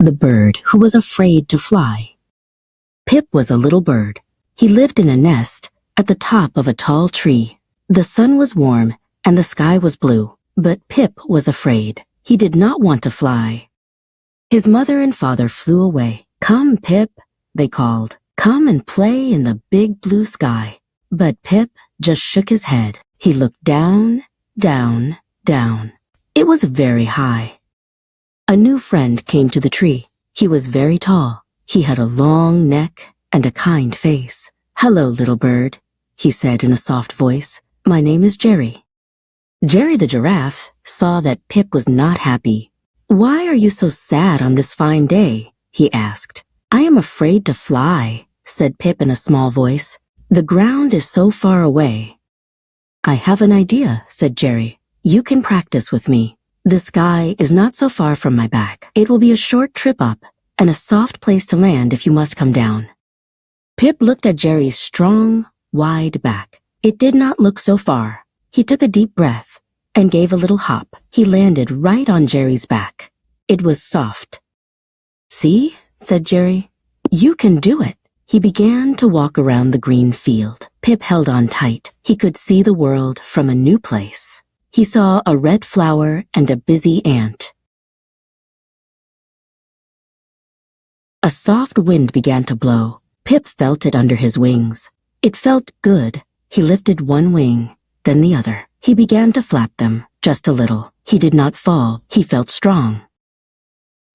The bird who was afraid to fly. Pip was a little bird. He lived in a nest at the top of a tall tree. The sun was warm and the sky was blue, but Pip was afraid. He did not want to fly. His mother and father flew away. "Come, Pip," they called. "Come and play in the big blue sky." But Pip just shook his head. He looked down, down, down. It was very high. A new friend came to the tree. He was very tall. He had a long neck and a kind face. "Hello, little bird," he said in a soft voice. "My name is Gerry." Gerry the giraffe saw that Pip was not happy. "Why are you so sad on this fine day?" he asked. "I am afraid to fly," said Pip in a small voice. "The ground is so far away." "I have an idea," said Gerry. "You can practice with me. The sky is not so far from my back. It will be a short trip up and a soft place to land if you must come down." Pip looked at Gerry's strong, wide back. It did not look so far. He took a deep breath and gave a little hop. He landed right on Gerry's back. It was soft. "See?" said Gerry. "You can do it." He began to walk around the green field. Pip held on tight. He could see the world from a new place. He saw a red flower and a busy ant. A soft wind began to blow. Pip felt it under his wings. It felt good. He lifted one wing, then the other. He began to flap them, just a little. He did not fall. He felt strong.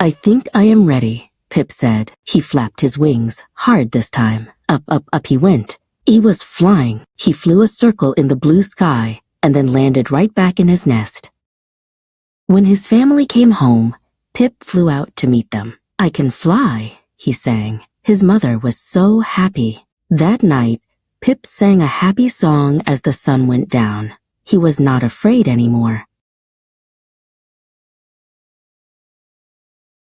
"I think I am ready," Pip said. He flapped his wings, hard this time. Up, up, up he went. He was flying. He flew a circle in the blue sky and then landed right back in his nest. When his family came home, Pip flew out to meet them. "I can fly," he sang. His mother was so happy. That night, Pip sang a happy song as the sun went down. He was not afraid anymore.